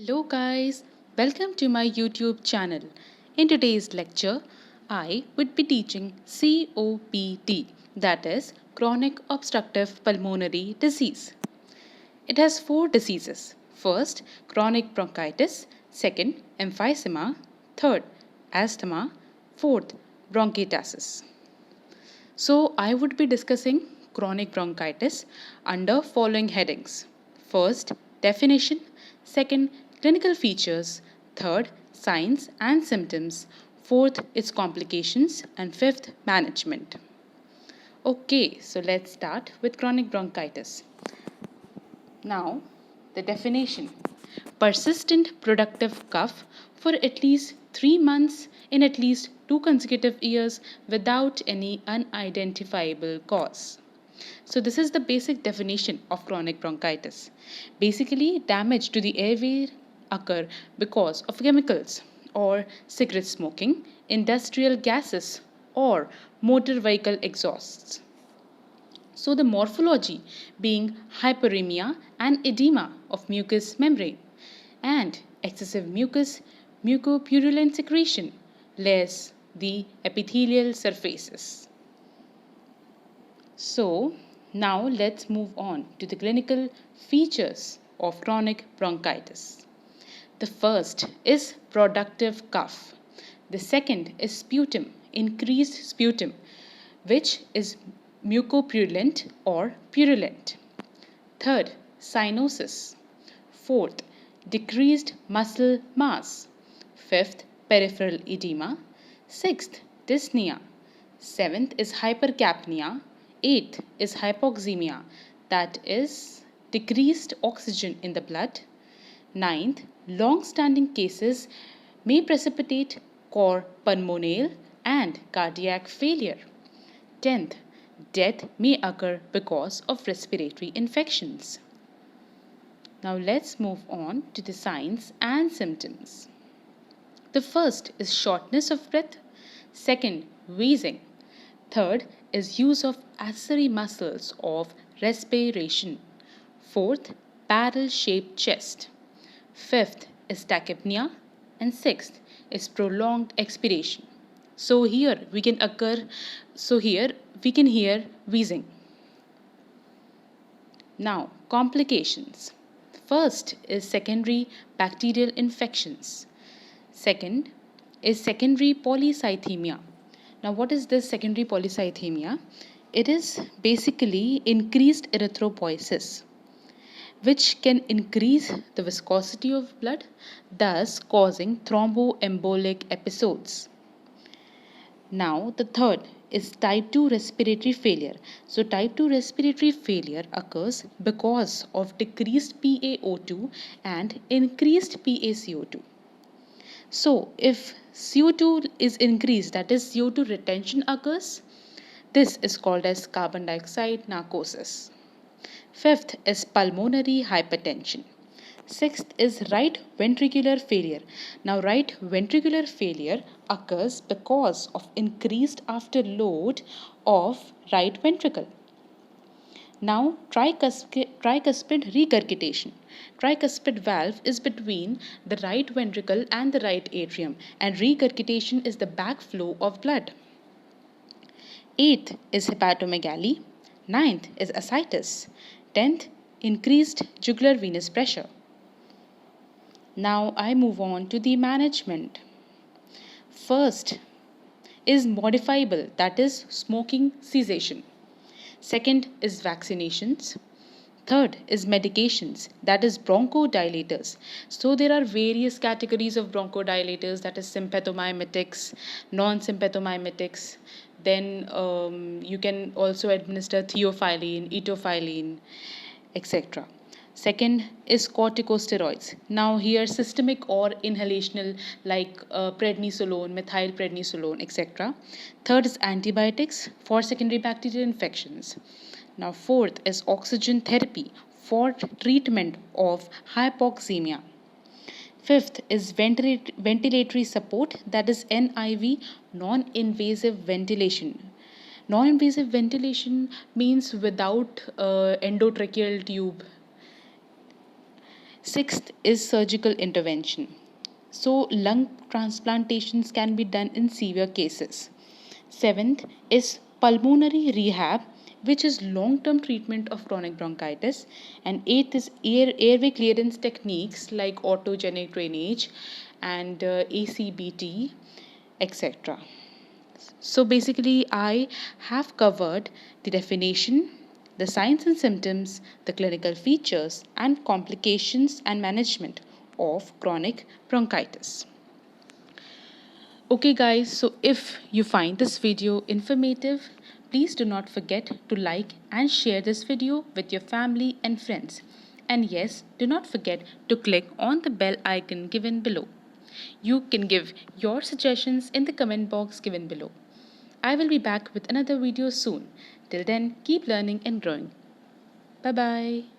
Hello guys, welcome to my YouTube channel. In today's lecture, I would be teaching COPD, that is chronic obstructive pulmonary disease. It has four diseases. First, chronic bronchitis, second, emphysema, third, asthma, fourth, bronchitis. So, I would be discussing chronic bronchitis under following headings. First, definition. Second, clinical features. Third, signs and symptoms. Fourth, its complications. And fifth, management. Okay, so let's start with chronic bronchitis. Now, the definition: persistent productive cough for at least 3 months in at least 2 consecutive years without any unidentifiable cause. So, this is the basic definition of chronic bronchitis. Basically, damage to the airway occur because of chemicals or cigarette smoking, industrial gases, or motor vehicle exhausts. So, the morphology being hyperemia and edema of mucous membrane, and excessive mucus, mucopurulent secretion, less the epithelial surfaces. So, now let's move on to the clinical features of chronic bronchitis. The first is productive cough. The second is sputum, increased sputum, which is mucopurulent or purulent. Third, cyanosis. Fourth, decreased muscle mass. Fifth, peripheral edema. Sixth, dyspnea. Seventh is hypercapnia. Eighth is hypoxemia, that is decreased oxygen in the blood. Ninth, long-standing cases may precipitate cor pulmonale and cardiac failure. 10th, death may occur because of respiratory infections. Now let's move on to the signs and symptoms. The first is shortness of breath. Second, wheezing. Third is use of accessory muscles of respiration. Fourth, barrel-shaped chest. Fifth is tachypnea. And sixth is prolonged expiration. So here we can hear wheezing. Now, complications. First is secondary bacterial infections. Second is secondary polycythemia. Now, what is this secondary polycythemia? It is basically increased erythropoiesis, which can increase the viscosity of blood, thus causing thromboembolic episodes. Now, the third is type 2 respiratory failure. So, type 2 respiratory failure occurs because of decreased PaO2 and increased PaCO2. So, if CO2 is increased, that is CO2 retention occurs, this is called as carbon dioxide narcosis. Fifth is pulmonary hypertension. Sixth is right ventricular failure. Now, right ventricular failure occurs because of increased afterload of right ventricle. Now, tricuspid regurgitation. Tricuspid valve is between the right ventricle and the right atrium, and regurgitation is the backflow of blood. Eighth is hepatomegaly. Ninth is ascites. 10th, increased jugular venous pressure. Now I move on to the management. First is modifiable, that is smoking cessation. Second is vaccinations. Third is medications, that is bronchodilators. So there are various categories of bronchodilators, that is sympathomimetics, non-sympathomimetics. Then you can also administer theophylline, etophylline, etc. Second is corticosteroids. Now here systemic or inhalational like prednisolone, methylprednisolone, etc. Third is antibiotics for secondary bacterial infections. Now fourth is oxygen therapy for treatment of hypoxemia. Fifth is ventilatory support, that is NIV, non-invasive ventilation. Non-invasive ventilation means without endotracheal tube. Sixth is surgical intervention. So, lung transplantations can be done in severe cases. Seventh is pulmonary rehab, which is long term treatment of chronic bronchitis. And eighth is airway clearance techniques like autogenic drainage and ACBT, etc. So basically, I have covered the definition, the signs and symptoms, the clinical features, and complications and management of chronic bronchitis. Okay, guys, so if you find this video informative, please do not forget to like and share this video with your family and friends. And yes, do not forget to click on the bell icon given below. You can give your suggestions in the comment box given below. I will be back with another video soon. Till then, keep learning and growing. Bye bye.